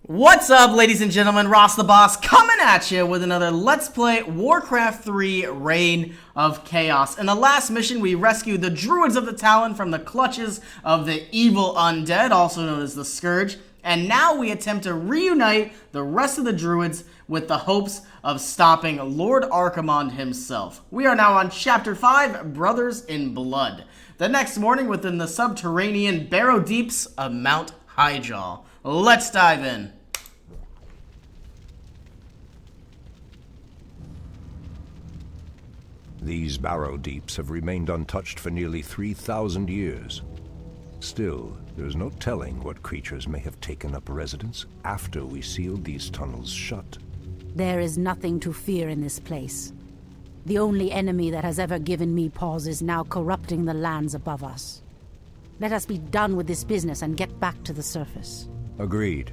What's up, ladies and gentlemen? Ross the Boss coming at you with another Let's Play Warcraft 3 Reign of Chaos. In the last mission, we rescued the Druids of the Talon from the clutches of the evil undead, also known as the Scourge. And now we attempt to reunite the rest of the Druids with the hopes of stopping Lord Archimonde himself. We are now on Chapter 5, Brothers in Blood. The next morning, within the subterranean barrow deeps of Mount Highjaw. Let's dive in. These barrow deeps have remained untouched for nearly 3,000 years. Still, there is no telling what creatures may have taken up residence after we sealed these tunnels shut. There is nothing to fear in this place. The only enemy that has ever given me pause is now corrupting the lands above us. Let us be done with this business and get back to the surface. Agreed.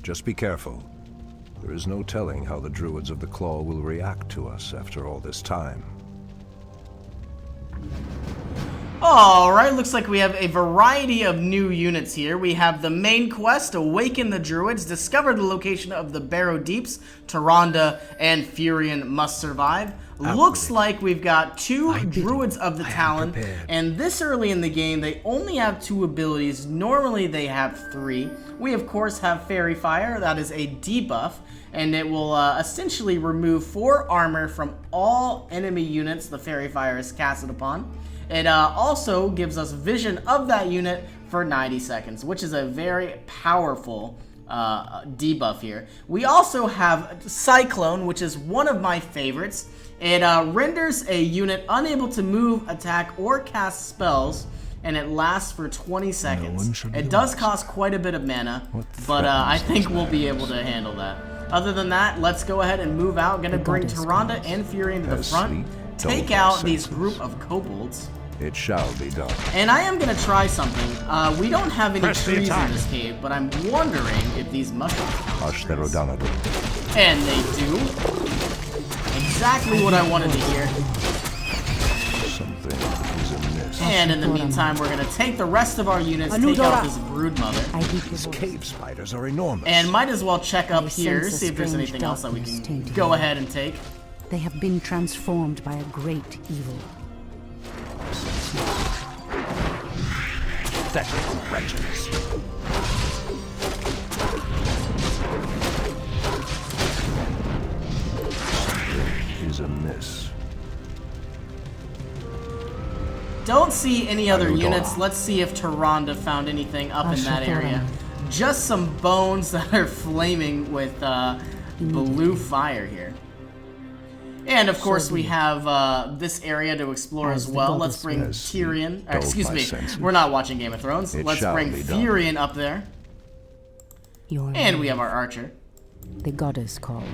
Just be careful. There is no telling how the Druids of the Claw will react to us after all this time. Alright, looks like we have a variety of new units here. We have the main quest, Awaken the Druids, discover the location of the Barrow Deeps, Tyrande and Furion must survive. Looks like we've got two Druids of the Talon, and this early in the game, they only have two abilities. Normally, they have three. We, of course, have Fairy Fire. That is a debuff, and it will essentially remove 4 armor from all enemy units the Fairy Fire is casted upon. It also gives us vision of that unit for 90 seconds, which is a very powerful debuff here. We also have Cyclone, which is one of my favorites. It renders a unit unable to move, attack, or cast spells, and it lasts for 20 seconds. It does cost quite a bit of mana, but I think we'll be able to handle that. Other than that, let's go ahead and move out. Gonna bring Tyrande and Furion to the front, take out these group of kobolds. It shall be done. And I am gonna try something. We don't have any trees in this cave, but I'm wondering if these mushrooms are trees. And they do. Exactly what I wanted to hear. Something is amiss. And in the meantime, we're gonna take the rest of our units, take out this broodmother. These cave spiders are enormous. And might as well check up here, see if there's anything else that we can go ahead and take. They have been transformed by a great evil. That wretches. Something is amiss. Don't see any other units. Let's see if Tyrande found anything up in that area. Just some bones that are flaming with blue fire here. And of course we have this area to explore as well. Let's bring Tyrion, excuse me, we're not watching Game of Thrones. Let's bring Furion up there. And we have our archer. The goddess calls.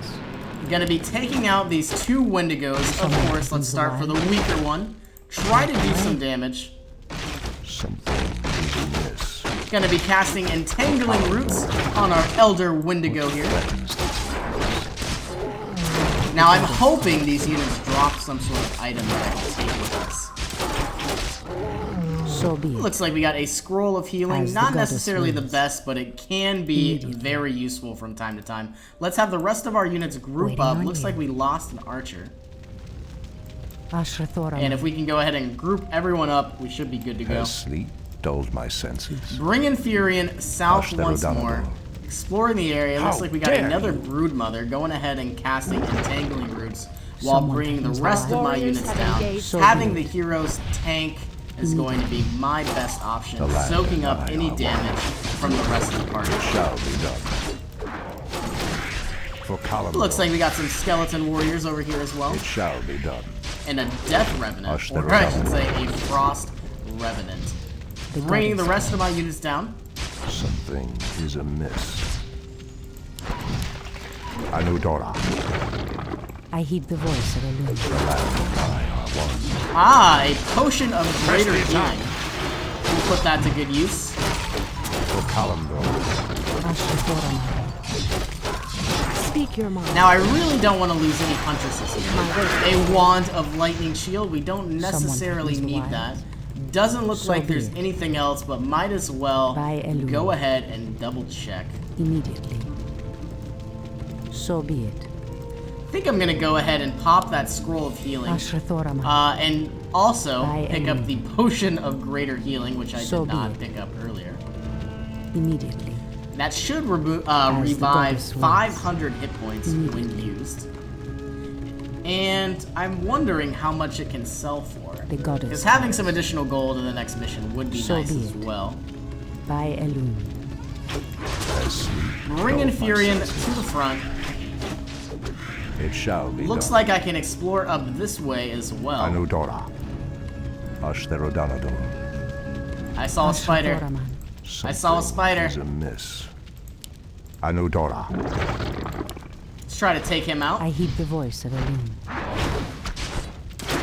Gonna be taking out these 2 Wendigos. Of course, let's start for the weaker one. Try to do some damage. Something is amiss. Gonna be casting Entangling Roots on our Elder Wendigo here. Now I'm hoping these units drop some sort of item that I can take with us. So be it. Looks like we got a Scroll of Healing. Not necessarily the best, but it can be very useful from time to time. Let's have the rest of our units group up. Looks like we lost an archer. And if we can go ahead and group everyone up, we should be good to go. Has sleep dulled my senses? Bring in Furion south once more. Exploring the area, looks like we got another Broodmother going ahead and casting Entangling Roots while bringing the rest of my units down. Having the heroes tank is going to be my best option, soaking up any damage from the rest of the party. Shall be done. Looks like we got some skeleton warriors over here as well. It shall be done. And a Death Revenant, or I should say a Frost Revenant. Bringing the rest of my units down. Something is amiss. Anudora. I heed the voice of Illusion. The land and I are one. Ah, a Potion of Greater Healing. We'll put that to good use. For Kalimdor. Speak your mind. Now I really don't want to lose any Huntresses here. A Wand of Lightning Shield, we don't necessarily need that. Doesn't look So like be there's it. anything else, but might as well By Elul. go ahead and double check. Immediately. So be it. I think I'm gonna go ahead and pop that scroll of healing. Ashrathoraman. And also By pick up Elul. the potion of greater healing, which I So did be not it. pick up earlier. Immediately. That should the revive goddess wills. 500 hit points when used. And I'm wondering how much it can sell for. The goddess Because having some additional gold in the next mission would be So nice be as it. well. By Elun. Bringing Furion to the front. It shall be Looks done. like I can explore up this way as well. Anudora. Ashtherodanador. I saw a spider. Ashrathoraman. I saw a spider. Is amiss. Anudora. Let's try to take him out. I heed the voice of Elun.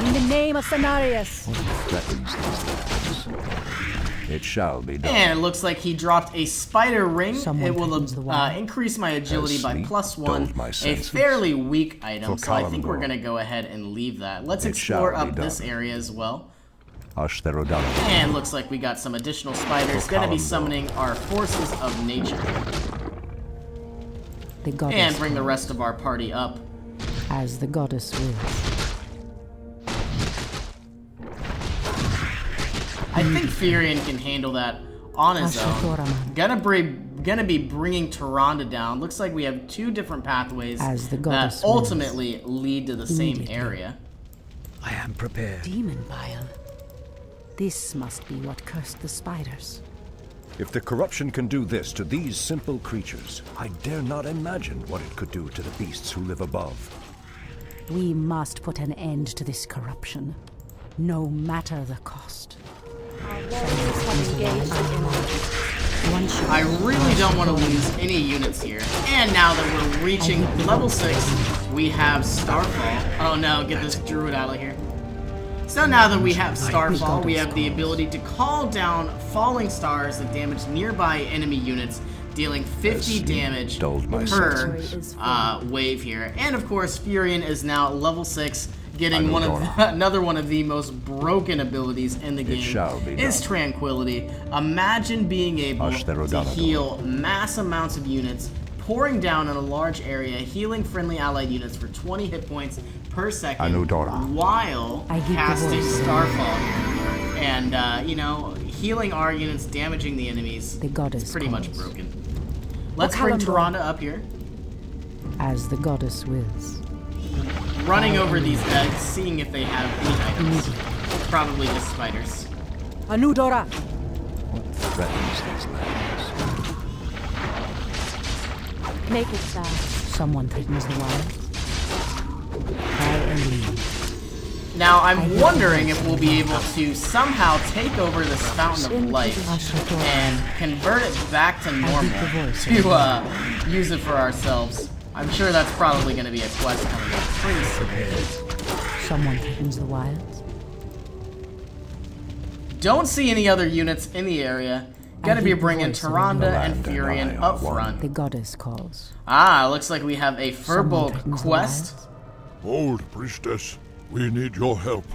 In the name of Cenarius. Threatens these lands. It shall be done. And it looks like he dropped a spider ring. Someone It will threatens the wall. increase my agility by sleep +1. dulled my A senses? fairly weak item, For so I think we're Kalimdor. going to go ahead and leave that. Let's It explore shall be up this done. area as well. Ashtherodanador. And looks like we got some additional spiders. For Going to be Kalimdor. summoning our forces of nature. The goddess. And bring the rest of our party up. As the goddess wills. I think Furion can handle that on his own. Ashrathoraman. Gonna be bringing Tyrande down. Looks like we have two different pathways As the that goddess ultimately lead to the same Immediately. area. I am prepared. Demon bile. This must be what cursed the spiders. If the corruption can do this to these simple creatures, I dare not imagine what it could do to the beasts who live above. We must put an end to this corruption, no matter the cost. Once you I really don't want to lose any units here. And now that we're reaching level 6, we have Starfall. Oh no, get this druid out of here. So now that we have Starfall, we have the ability to call down falling stars that damage nearby enemy units, dealing 50 damage dulled my per senses. wave here. And of course, Furion is now level 6, getting Anudora. another one of the most broken abilities in the game. shall be Is done. Tranquility. Imagine being able to Ashtherodanador. heal mass amounts of units, pouring down in a large area, healing friendly allied units for 20 hit points per second, Anudora. while I heed the casting voice. Starfall here. And, you know, healing our units, damaging the enemies. The goddess It's pretty much calls. broken. Let's bring Kalimdor. Tyrande up here. as the goddess wills. Running over these guys, seeing if they have any items. Probably just spiders. Anudora! Threatens these lands. Make it fast. Someone threatens the wild. By Elun. Now, I'm wondering if we'll be able to somehow take over this Fountain of Life Ashrathoraman. and convert it back to normal the voice. to use it for ourselves. I'm sure that's probably going to be a quest coming up pretty soon. Someone threatens the wilds. Don't see any other units in the area. Gonna be heed the Bringing voice of Tyrande the and land, and Furion I up are one. front. The goddess calls. Ah, looks like we have a Someone Furbolg threatens the quest. wilds. Hold, priestess. We need your help.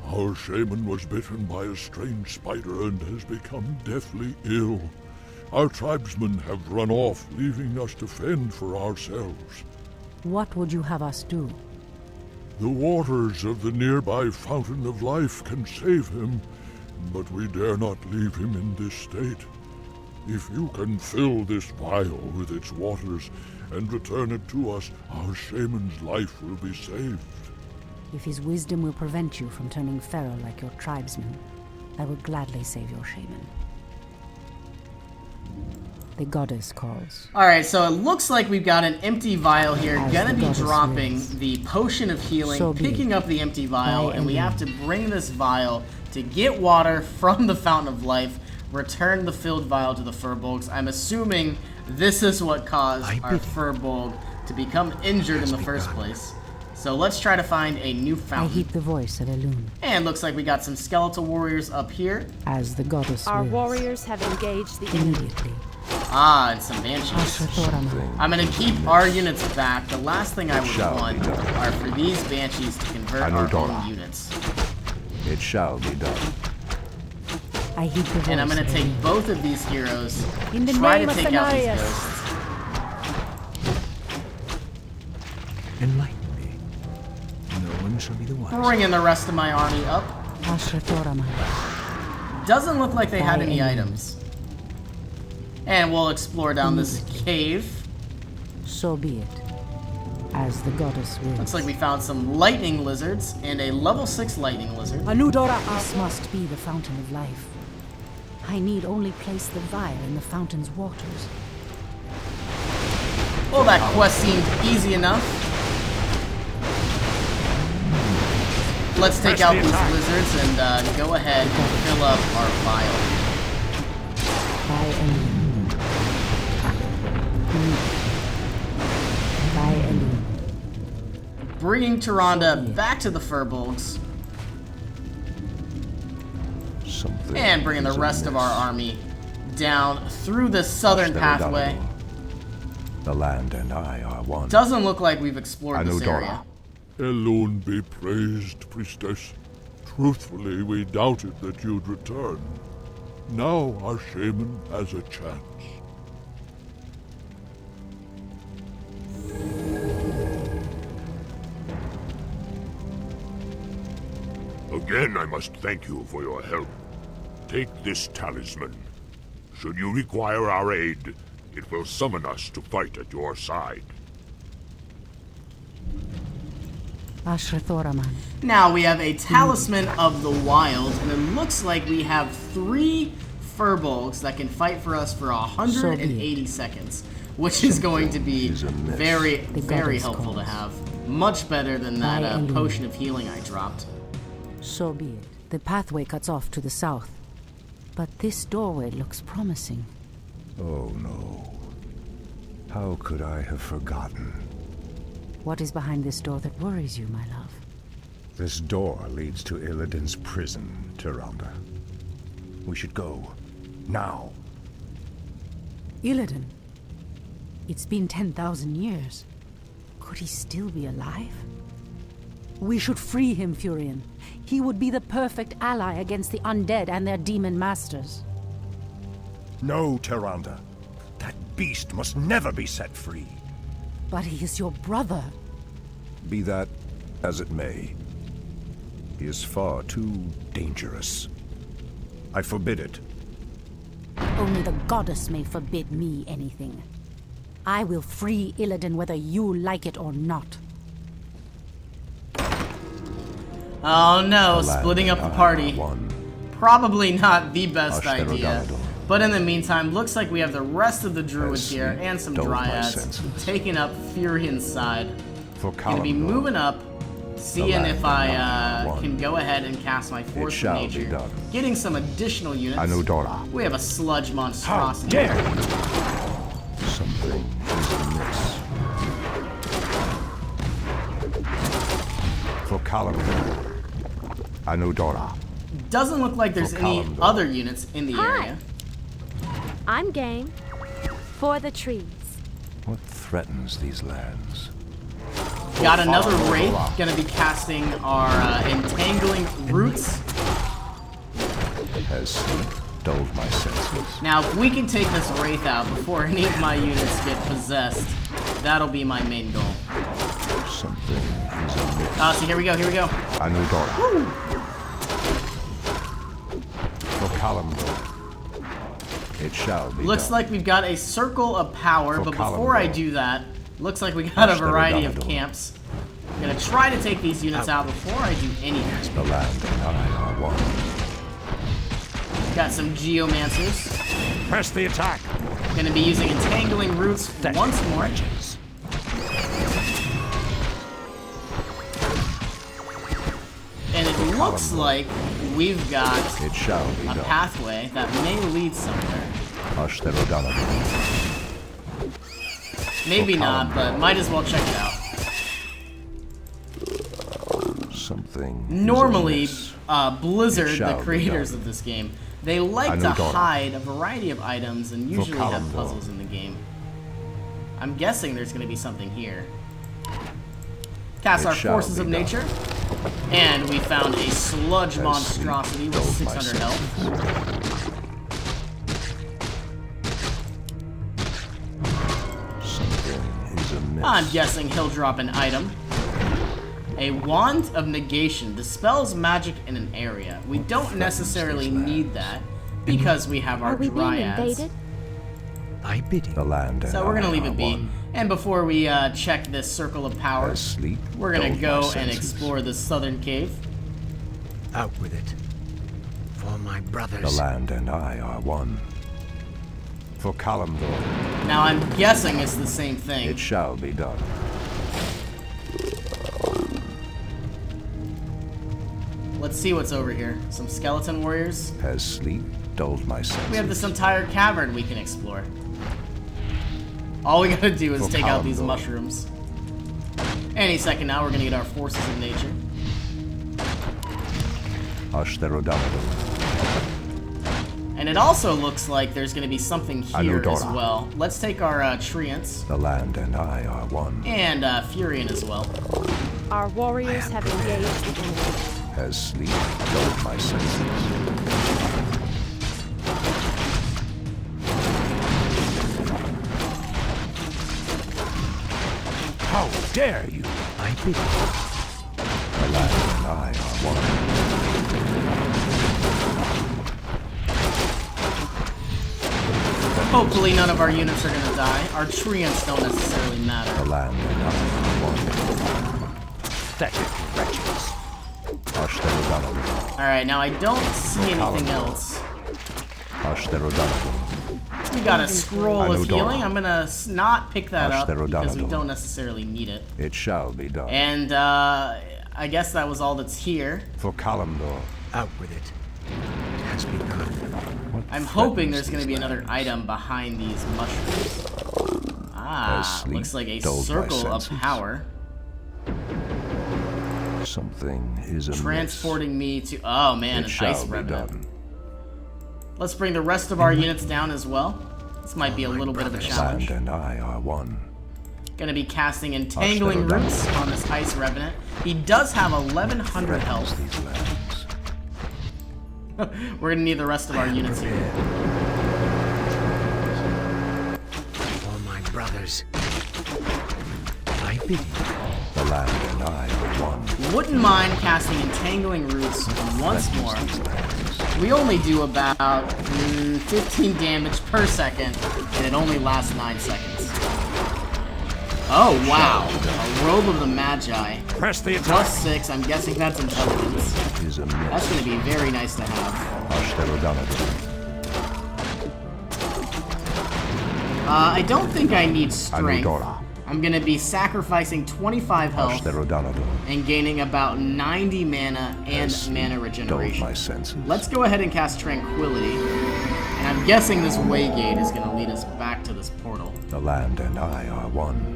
Our shaman was bitten by a strange spider and has become deathly ill. Our tribesmen have run off, leaving us to fend for ourselves. What would you have us do? The waters of the nearby Fountain of Life can save him, but we dare not leave him in this state. If you can fill this vial with its waters and return it to us, our shaman's life will be saved. If his wisdom will prevent you from turning feral like your tribesmen, I will gladly save your shaman. The goddess calls. Alright, so it looks like we've got an empty vial here. As Gonna the be goddess dropping wills. the potion of healing, So be picking it. up the empty vial, By and we Elun. have to bring this vial to get water from the Fountain of Life, return the filled vial to the Furbolgs. I'm assuming this is what caused our Furbolg to become injured in the first place. So let's try to find a new I fountain. heed the voice of Elun. And looks like we got some skeletal warriors up here. As the goddess Our wills. warriors have engaged the enemy. Immediately. Ah, and some banshees. Ashrathoraman. I'm gonna keep our units back. The last thing I would shall be want done. are for these banshees to convert our Anudora. own units. It shall be done. I heed the voice. And I'm gonna take both of these heroes, In the try to name of take out these Cenarius. ghosts. Enlighten me. No one shall be the wiser. Bringing the rest of my army up. Ashrathoraman. Doesn't look like they had any Fire. items. And we'll explore down this cave. So be it. As the goddess wills. Looks like we found some lightning lizards and a level 6 lightning lizard. Anudora. This must be the fountain of life. I need only place the vial in the fountain's waters. Well, that quest seemed easy enough. Let's take out these lizards and go ahead and fill up our vial. By Elune. By Elune. Bringing Tyrande back to the Furbolgs Something and bringing the is rest of our amiss. army down through the southern pathway. The land and I are one. Doesn't look like we've explored this Anudora. area. Elune be praised, priestess. Truthfully, we doubted that you'd return. Now our shaman has a chance. Again, I must thank you for your help. Take this talisman. Should you require our aid, it will summon us to fight at your side. Ashrathoraman. Now we have a Talisman of the Wild, and it looks like we have 3 Furbolgs that can fight for us for 180 seconds, which is going to be is amiss. very, The very goddess helpful to calls. have. Much better than that By Elune. potion of healing I dropped. So be it. The pathway cuts off to the south. But this doorway looks promising. Oh no. How could I have forgotten? What is behind this door that worries you, my love? This door leads to Illidan's prison, Tyrande. We should go. Now. Illidan. It's been 10,000 years. Could he still be alive? We should free him, Furion. He would be the perfect ally against the undead and their demon masters. No, Tyrande. That beast must never be set free. But he is your brother. Be that as it may. He is far too dangerous. I forbid it. Only the goddess may forbid me anything. I will free Illidan whether you like it or not. Oh no, The land splitting up and the I party. are one. Probably not the best Ashtaroth idea. Galador. But in the meantime, looks like we have the rest of the druids As here sleep and some dulls my dryads senses. taking up Furion's side. For Gonna be Kalimdor, moving up, seeing land if and I I are one. can go ahead and cast my Force of shall be Nature. done. Getting some additional units. Anudora. We have a sludge How monstrosity. dare you! Something is amiss. For Kalimdor. Anudora. Doesn't look like there's For any Kalimdor. other units in the Hi. area. I'm game. For the trees. What threatens these lands? Got another Wraith, gonna be casting our Entangling Roots. Has sleep dulled my senses? Now, if we can take this Wraith out before any of my units get possessed, that'll be my main goal. Something is amiss. So here we go, here we go. Anudora. For Kalimdor. It shall be Looks done. like we've got a Circle of Power, For but before I Kalimdor. do that, looks like we got a variety of Ashtaroth. camps. I'm gonna try to take these units out before I do anything. The land and I are one. Got some Geomancers. Press the attack! Gonna be using Entangling Roots once more. And it looks like we've got It shall be a done. pathway that may lead somewhere. Ashtaroth. Maybe not, but might as well check it out. Something is Normally, amiss. Blizzard, It the shall be creators done. of this game, they like to Anudora. hide a variety of items and usually have Kalimdor. puzzles in the game. I'm guessing there's going to be something here. Cast It our shall Forces be of done. Nature, and we found a sludge As monstrosity sleep with dulled my 600 health. senses. Something is amiss. I'm guessing he'll drop an item. A Wand of Negation dispels magic in an area. We don't necessarily need that because we have our Are we being dryads. invaded? I bid you. The land and So we're gonna I leave are it be. one. And before we check this circle of power, As sleep we're gonna dulled go my and senses. explore the southern cave. Out with it. For my brothers. The land and I are one. For Kalimdor, Now I'm guessing it's the same thing. it shall be done. Let's see what's over here. Some skeleton warriors. Has sleep dulled my senses? We have this entire cavern we can explore. All we gotta do is For take out these Kalimdor. mushrooms. Any second now, we're gonna get our forces of nature. Ashtherodanador. And it also looks like there's gonna be something here as Anudora. well. Let's take our treants The land and I are one. and Furion as well. Our warriors have engaged the enemy. Has sleep dulled my senses? How dare you? I bid you. The land and I are one. Hopefully none of our units are gonna die. Our treants don't necessarily The matter. land and I are one. Pathetic wretches. Ashtherodanador. Alright, now I don't see anything else. Ashtherodanador. We got a scroll of Anudora. healing. I'm gonna not pick that up because we Ashtherodanador. don't necessarily need it. It shall be done. And I guess that was all that's here. For Kalimdor. Out with it. It has begun. What I'm hoping threatens there's going to these be another lands? item behind these mushrooms. Ah, sleep looks like a dulled my circle of senses? power. Something is amiss. Transporting me to... Oh man, It an shall ice be revenant. done. Let's bring the rest of our units down as well. This might be a little bit of a The challenge. land and I are one. Gonna be casting Entangling Ashtherodanador. Roots on this ice revenant. He does have 1100 Threatens health. these lands. We're gonna need the rest of our units here. For my brothers. I bid you. The land and I are one. Wouldn't mind casting Entangling Roots once more. We only do about 15 damage per second, and it only lasts 9 seconds. Oh, wow. A Robe of the Magi. Press the +6, I'm guessing that's intelligence. Is amiss. That's going to be very nice to have. Ashtherodanador. I don't think I need strength. Anudora. I'm going to be sacrificing 25 health Ashtherodanador. and gaining about 90 mana and Has mana dulled regeneration. my senses. Let's go ahead and cast Tranquility. And I'm guessing this Waygate is going to lead us back to this portal. The land and I are one.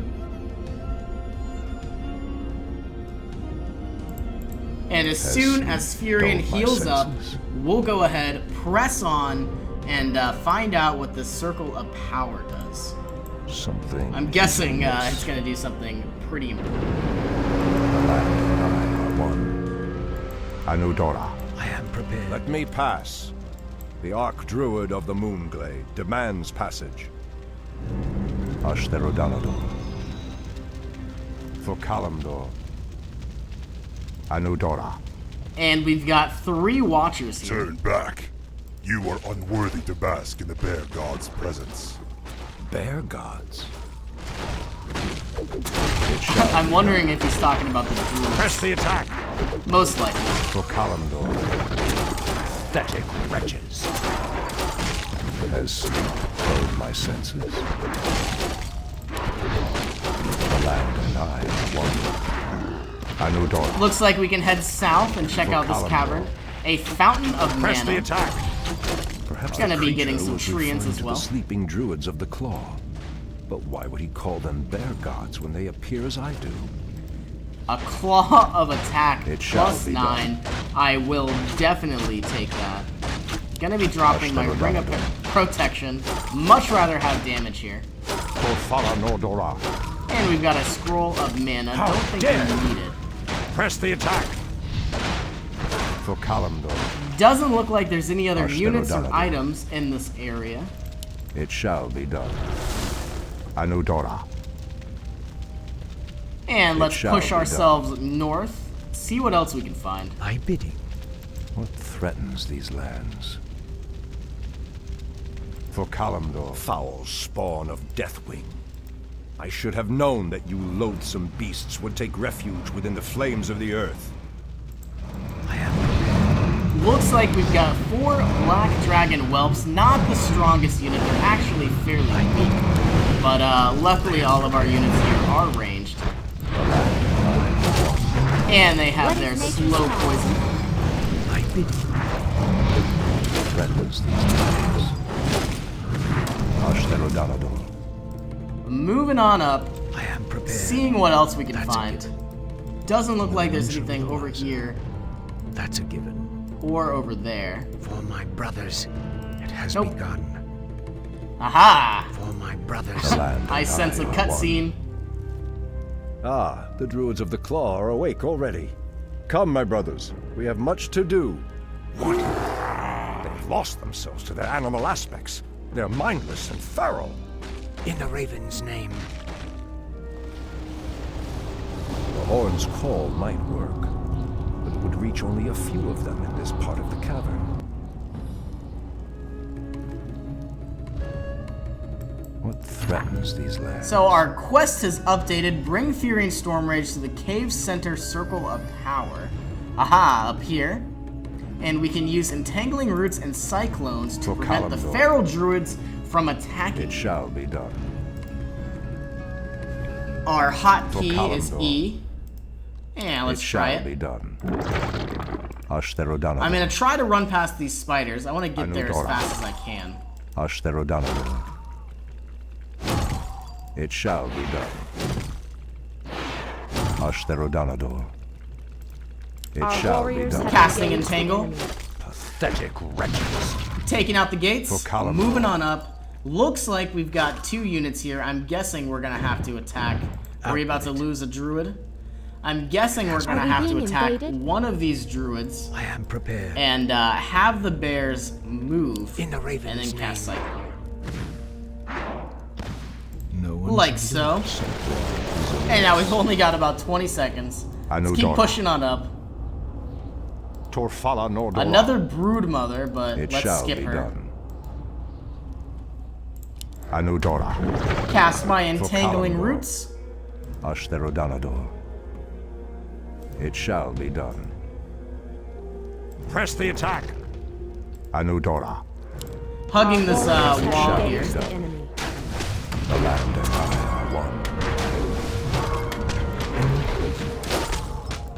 And as Has soon as Furion dulled my heals up, senses. we'll go ahead, press on, and find out what the Circle of Power does. Something. I'm guessing it's going to do something pretty important. The land and I are one. Anudora. I am prepared. Let me pass. The Archdruid of the Moonglade demands passage. Ashtherodanador. For Kalimdor. Anudora. And we've got 3 Watchers here. Turn back. You are unworthy to bask in the Bear God's presence. Bear gods. I'm wondering if he's talking about the Druids. Press the attack. Most likely. For Kalimdor. Pathetic wretches. Has sleep dulled my senses? The land and I are one. Anudora. Looks like we can head south and check For out this Kalimdor. cavern. A Fountain of Press the Mana. attack. Perhaps Gonna the be creature getting some was treants referring as to well. the sleeping druids of the claw. But why would he call them bear gods when they appear as I do? A Claw of Attack It shall plus be 9. I will definitely take that. Gonna be dropping my Ring of Protection. Much rather have damage here. Porfala Nordora. And we've got a Scroll of Mana. How Don't think dare we need it. Press the attack. For Kalimdor. Doesn't look like there's any other Ashtherodanador. units or items in this area. It shall be done. Anudora. And let's shall push be ourselves north, see what else we can find. Thy bidding. What threatens these lands? For Kalimdor, foul spawn of Deathwing. I should have known that you loathsome beasts would take refuge within the flames of the earth. I am Looks like we've got 4 Black Dragon Whelps, not the strongest unit, they're actually fairly weak. But luckily all of our units here are ranged. And they have their slow poison. thy bidding. Threatens these lands. Ashtherodanador. Moving on up, I am prepared. seeing what else we can That's a find. given. Doesn't look like there's Shall anything over realize it. here That's a given. or over there. For my brothers, it has Nope. begun. Aha! For my brothers, The land I and sense a are one. cutscene. Ah, the Druids of the Claw are awake already. Come, my brothers, we have much to do. What? They've lost themselves to their animal aspects. They're mindless and feral. in the Raven's name. The horn's call might work, but it would reach only a few of them in this part of the cavern. What threatens these lands? So our quest has updated. Bring Fury and Stormrage to the cave's center circle of power. Aha, up here. And we can use entangling roots and cyclones to For prevent the Kalimdor. feral druids from attacking. It shall be done. Our For hotkey is Kalimdor. E. Yeah, let's It try shall it. be done. Ashtherodanador. I'm gonna try to run past these spiders. I want to get there as Anudora. fast as I can. Ashtherodanador. It shall be done. Ashtherodanador. It Our shall be warriors done. have Casting engaged the Entangle. enemy. Pathetic wretches. Taking out the gates. For Kalimdor. Moving on up. Looks like we've got 2 units here. I'm guessing we're gonna have to attack. Are we about to lose a druid? I'm guessing we're gonna we have to being attack invaded? one of these druids I am prepared. and have the bears move In the and Raven's then cast name. Cyclone. No one Like shall so. And now we've only got about 20 seconds. Let's keep Anudora. pushing on up. Torfala Nordor. Another brood mother, but It let's shall skip be her. done. Anudora. Cast my entangling Kalimdor. roots. Ashtherodanador. It shall be done. Press the attack. Anudora. Hugging this Warriors have wall here. engaged the enemy. The land and I are one.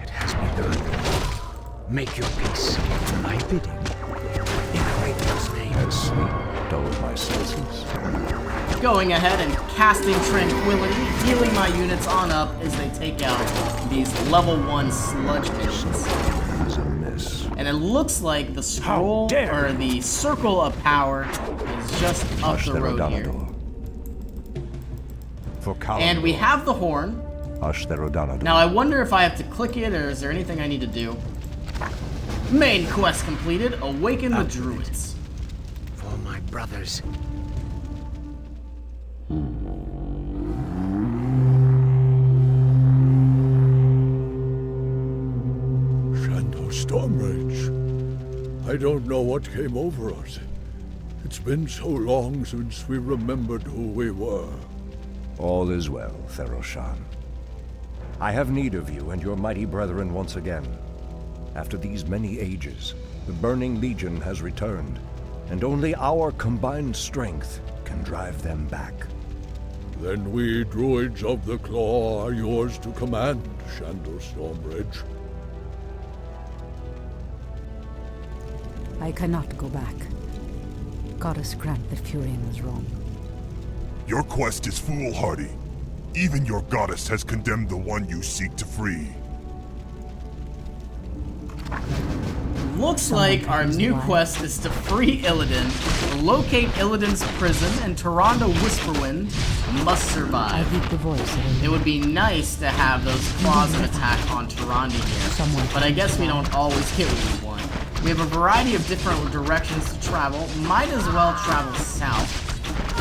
It has begun. Make your peace. My bidding. In the Raven's name. As sleep dulled my senses. Going ahead and casting Tranquility, healing my units on up as they take out these level 1 sludge minions. Is amiss. And it looks like the scroll, dare or the circle of power, is just up the road here. Ashtherodanador. For Kalimdor. And we have the horn. Ashtherodanador. Now I wonder if I have to click it, or is there anything I need to do? Main quest completed, awaken the druids. For my brothers. Shanto Stormrage. I don't know what came over us. It's been so long since we remembered who we were. All is well, Theroshan. I have need of you and your mighty brethren once again. After these many ages, the Burning Legion has returned, and only our combined strength can drive them back. Then we druids of the Claw are yours to command, Shanto Stormrage. I cannot go back. Goddess grant that Furion was wrong. Your quest is foolhardy. Even your goddess has condemned the one you seek to free. Looks like our new quest is to free Illidan, locate Illidan's prison, and Tyrande Whisperwind must I survive. heed the voice of It would be nice to have those claws of attack on Tyrande here, but I guess we don't always get what we want. We have a variety of different directions to travel. Might as well travel south.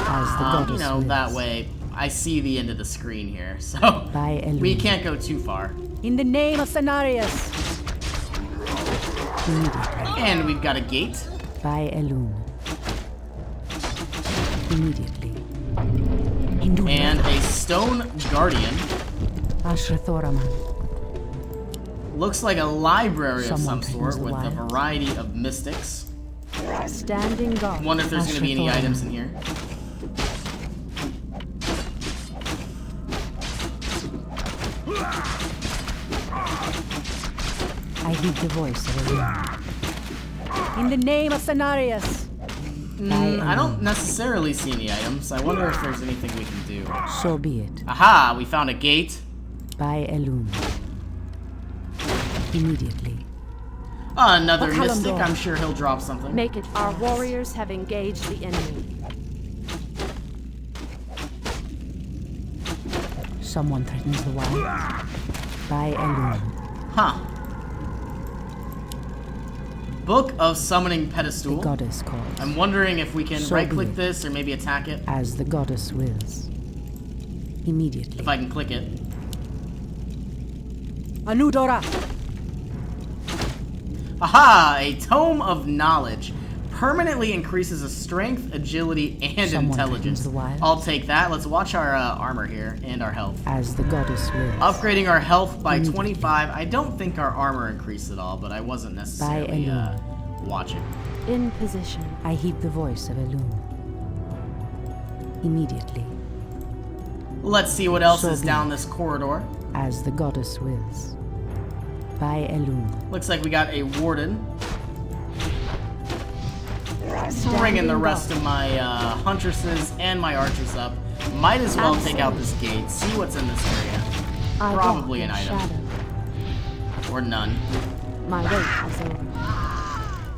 as the goddess You know, that wills. way I see the end of the screen here, so By Elune. we can't go too far. In the name of Cenarius. Immediately. And we've got a gate. By Elune. Immediately. And a stone guardian. Ashrathoraman. Looks like a library of Someone some sort threatens the with a wilds. variety of mystics. Standing guard. Wonder if there's going to be any Ashrathoraman. items in here. I heed the voice of Elune. In the name of Cenarius. I don't necessarily see any items. I wonder if there's anything we can do. So be it. Aha! We found a gate. By Elune. Immediately. Another Kalimdor. mystic. I'm sure he'll drop something. Make it. Our warriors have engaged the enemy. Someone threatens the wild. By Elune. Huh. Book of Summoning The Pedestal. goddess calls. I'm wondering if we can So right-click be it. this or maybe attack it. As the goddess wills. Immediately. If I can click it. Anudora. Aha! A Tome of Knowledge. Permanently increases the strength, agility, and Someone intelligence. threatens the wild. I'll take that. Let's watch our armor here and our health. As the goddess wills. Upgrading our health by Immediately. 25. I don't think our armor increased at all, but I wasn't necessarily Elune. watching. In position. I heed the voice of Elune. Immediately. Let's see what else So is be down it. this corridor. As the goddess wills. By Elune. Looks like we got a warden. Standing Bringing the guard. rest of my huntresses and my archers up. Might as well take out this gate. See what's in this area. I Probably walk an in item. shadow. Or none. My wait is over.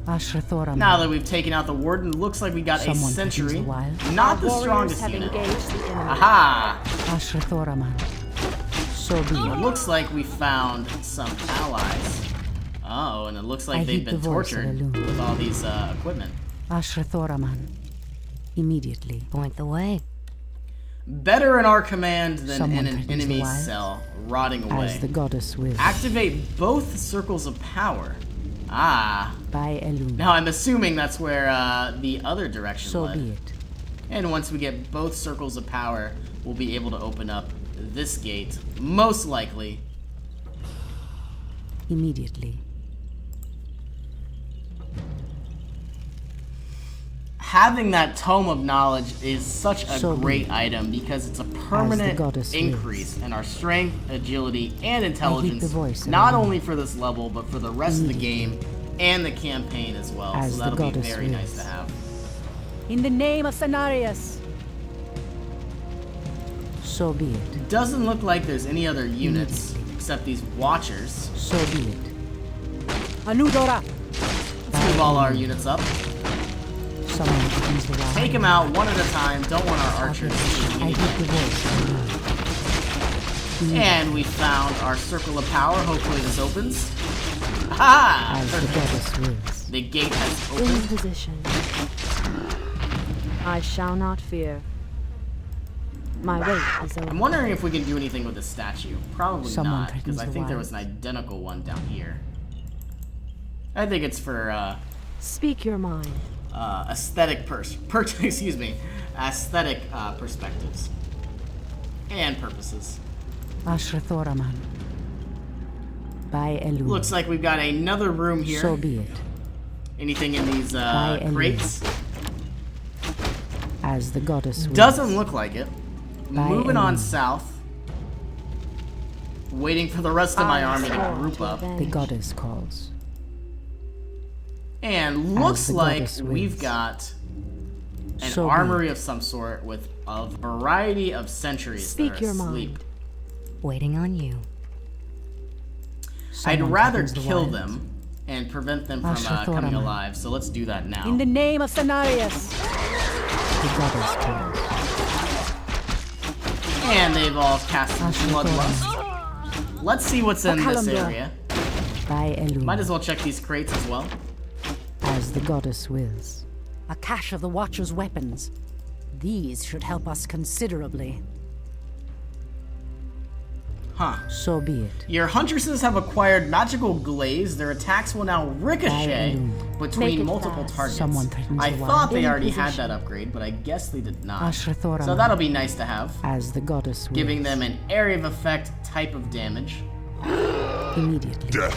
Ashrathoraman. Now that we've taken out the warden, looks like we got Someone a threatens sentry. the wild. Not Our the warriors strongest have unit. engaged the enemy. Aha! Ashrathoraman. So be It it. looks like we found some allies. Oh, and it looks like I they've heed been the voice of tortured Elune. with all these equipment. Ashrathoraman. Immediately. Point the way. Better in our command than Someone in an threatens the enemy wild. cell, rotting away. As the goddess wills. Activate both circles of power. Ah. By Elune. Now I'm assuming that's where the other direction So led. be it. And once we get both circles of power, we'll be able to open up this gate, most likely. Immediately. Having that Tome of Knowledge is such a So be great it. item because it's a permanent goddess increase in our strength, agility, and intelligence, voice of not Elune. only for this level, but for the rest of the game and the campaign as well. As So the that'll be goddess very nice wills. to have. In the name of Cenarius. So be it. It doesn't look like there's any other units except these Watchers. So be it. Anudora. Let's move all our units up. Someone threatens the wild. Take them out one at a time. Don't want our archers I to heed get the voice of Elune. And we found our circle of power. Hopefully this opens. Ah! As the goddess wills. The gate has In opened. position. I shall not fear. My wait is I'm over. wondering if we can do anything with the statue. Probably Someone not, because threatens I the think there wild. was an identical one down here. I think it's for Speak your mind. aesthetic excuse me, aesthetic perspectives and purposes. Ashrathoraman. By Elune. Looks like we've got another room here. So be it. Anything in these By Elune. crates? As the goddess wills. Doesn't look like it. By Moving on Elune. south. Waiting for the rest of my I army to swore group to up. avenge. The goddess calls. And looks the like goddess we've wills. got an So be armory of some sort with a variety of sentries Speak that are your asleep. mind. Waiting on you. I'd Someone rather threatens the kill wild. them and prevent them from Ashrathoraman. coming alive, so let's do that now. In the name of Cenarius. The goddess calls. And they've all casted Ashrathoraman. Bloodlust. Let's see what's in this Kalimdor. area. By Elune. Might as well check these crates as well. As the goddess wills. A cache of the Watcher's weapons. These should help us considerably. Huh. So be it. Your huntresses have acquired magical glaze. Their attacks will now ricochet between Make it multiple fast. targets. Someone threatens I the thought wild. they In already had position. that upgrade, but I guess they did not. Ashrathora So that'll be nice to have. as the goddess wills. Giving them an area of effect type of damage. Immediately. Death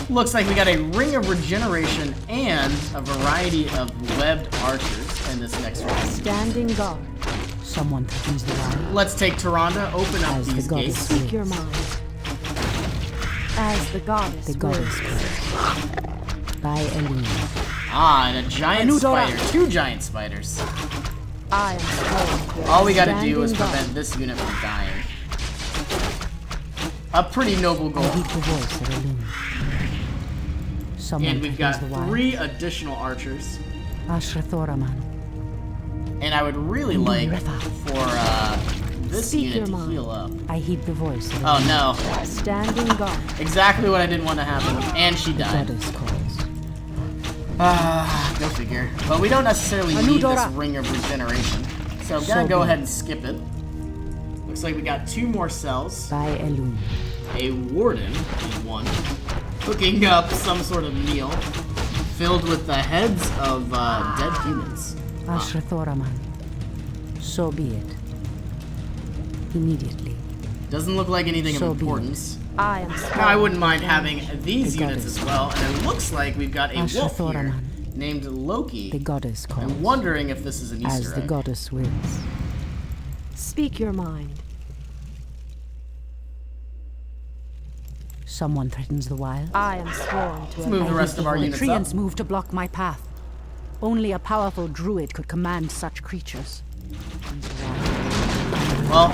to Looks like we got a ring of regeneration and a variety of webbed archers in this next round. Standing guard. Someone threatens the wild. Let's take Tyrande, open up As the these goddess gates. Speak your mind. As the goddess The goddess wills. wills. By Elune. Ah, and a giant Anudora. spider. 2 giant spiders. I am sworn to All we gotta do is standing guard. prevent this unit from dying. A pretty noble I goal. heed the voice of Elune. Someone And we've got threatens the wild. 3 additional archers. Ashrathoraman. And I would really like for this Speak unit your to mind. heal up. I heed the voice of Oh Elune. no. Standing guard. Exactly what I didn't want to happen. And she The died. goddess calls. Go figure. But we don't necessarily need this Anudora. ring of regeneration. So I'm gonna So go be ahead it. and skip it. Looks like we got 2 more cells. By Elune. A warden is 1. Cooking up some sort of meal filled with the heads of dead humans. Ashrathoraman. So be it. Immediately. Doesn't look like anything So of be it. importance. I am sworn. Now, I wouldn't mind having these The units goddess. as well, and it looks like we've got a wolf here Ashrathoraman. named Loki. The goddess calls. I'm wondering if this is an As Easter the egg. goddess wills. Speak your mind. Someone threatens the wild. I am sworn to Let's move the rest of our units up. Treants move to block my path. Only a powerful druid could command such creatures. Well,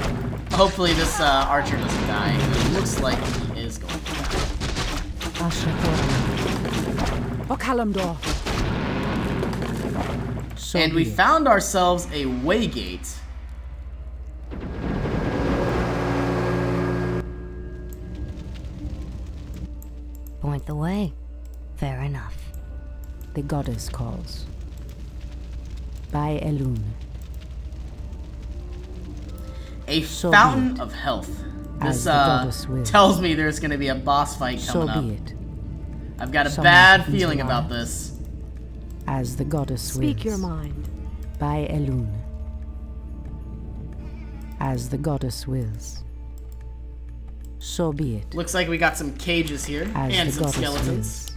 hopefully this archer doesn't die. It looks like he is going to die. Ashrathoraman. Okalamdor. So And we be it. found ourselves a waygate. Point the way. Fair enough. The goddess calls. By Elune. A So be fountain it. of health. As This the goddess wills. tells me there's going to be a boss fight So coming up. be it. I've got a Someone bad threatens feeling the about wild. this. As the goddess Speak wills. your mind. By Elune. As the goddess wills. So be it. Looks like we got some cages here As and the some goddess skeletons. wills.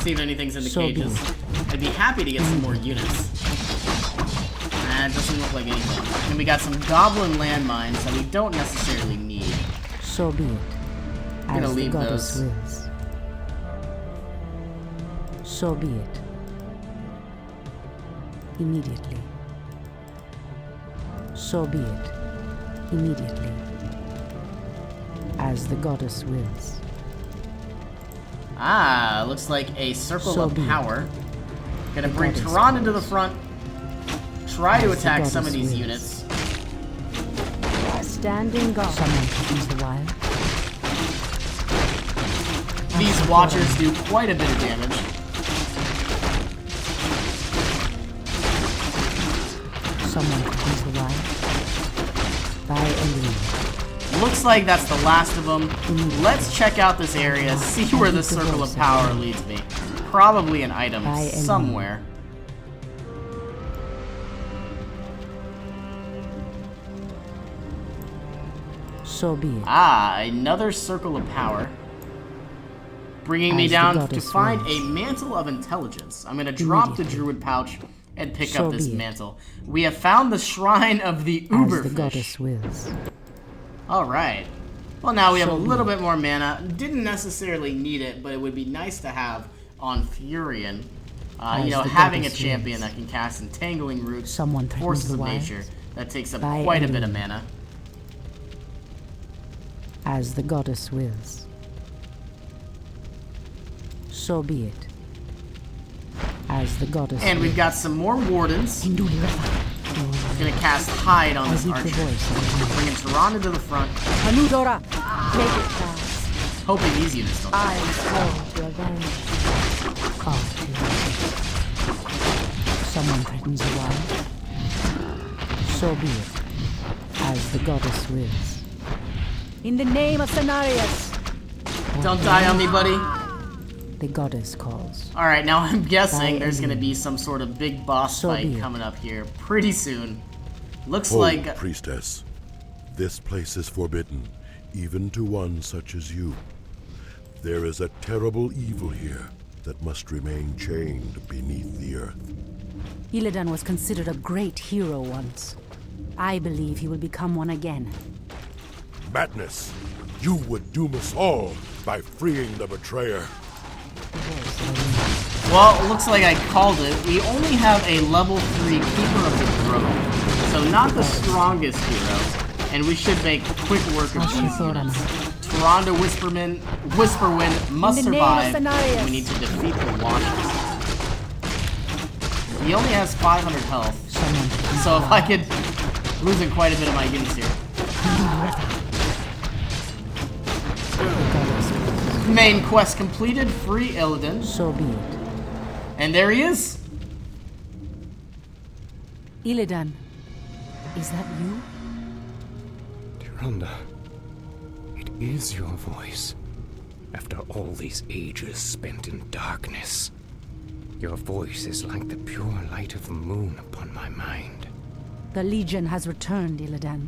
See if anything's in the So be cages. it. I'd be happy to get some more units. Nah, it doesn't look like anything. And we got some goblin landmines that we don't necessarily need. So be it. gonna As the leave goddess those. wills. So be it. Immediately. So be it. Immediately. As the goddess wills. Ah, looks like a circle So of be it. power. Gonna The bring goddess Tyrande to the front. Try to As the attack some of goddess these wills. units. Standing guard. Someone threatens the wild. These watchers do quite a bit of damage. Someone threatens the wild. By Elune. Looks like that's the last of them. Let's check out this area, see where the circle of power leads me. Probably an item By Elune. somewhere. So be it. Ah, another circle of power. Bringing me As the down to goddess find wills. a mantle of intelligence. I'm gonna drop the Immediately. druid pouch and pick So up this be it. mantle. We have found the shrine of the As the Uberfish. goddess wills. Alright. Well, now we have a So be little it. bit more mana. Didn't necessarily need it, but it would be nice to have on Furion. As the Having a goddess champion wills. that can cast Entangling Roots, Someone threatens Forces the of wild. Nature. That takes up By quite a bit of Elune. mana. As the goddess wills. So be it. As the goddess And we've wills. got some more Wardens. Induli Rafa. Gonna cast Hide on I this heed the archer. voice of Elune. Bringing Tyrande to the front, Anudora. Make it fast. hoping these units don't I die. am sworn to avenge. Call to Someone threatens the wild. So be it, as the goddess wills. In the name of Cenarius! Don't die on me, buddy. The goddess calls. Alright, now I'm guessing By there's gonna Elune. be some sort of big boss So fight be it. coming up here pretty soon. Looks Hold, like... priestess. This place is forbidden, even to one such as you. There is a terrible evil here that must remain chained beneath the earth. Illidan was considered a great hero once. I believe he will become one again. Madness! You would doom us all by freeing the betrayer. Well, it looks like I called it. We only have a level 3 Keeper of the Throne, so not the strongest hero, and we should make quick work of these units. Tyrande Whisperwind must In the name of survive, Cenarius. and we need to defeat the Watchers. He only has 500 health, so if I could losing quite a bit of my units here. Main quest completed, free Illidan. So be it. And there he is. Illidan, is that you? Tyrande, it is your voice. After all these ages spent in darkness, your voice is like the pure light of the moon upon my mind. The Legion has returned, Illidan.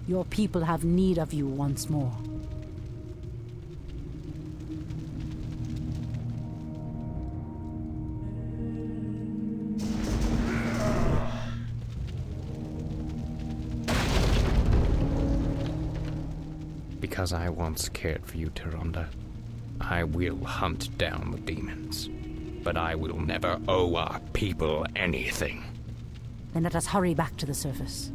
Your people have need of you once more. Because I once cared for you, Tyrande, I will hunt down the demons. But I will never owe our people anything. Then let us hurry back to the surface.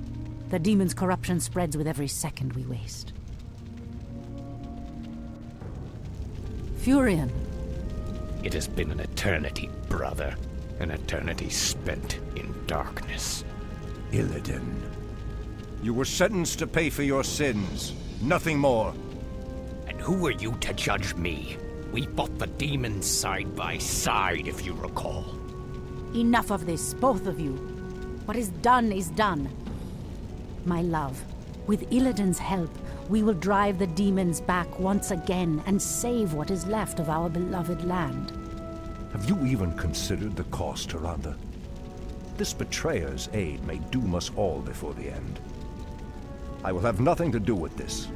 The demon's corruption spreads with every second we waste. Furion, It has been an eternity, brother. An eternity spent in darkness. Illidan, you were sentenced to pay for your sins. Nothing more. And who are you to judge me? We fought the demons side by side, if you recall. enough of this, both of you. What is done is done. My love, with Illidan's help, we will drive the demons back once again and save what is left of our beloved land. Have you even considered the cost, Tyrande? This betrayer's aid may doom us all before the end. I will have nothing to do with this.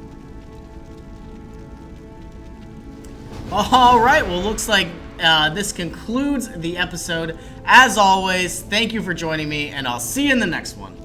Alright, well, looks like this concludes the episode. As always, thank you for joining me, and I'll see you in the next one.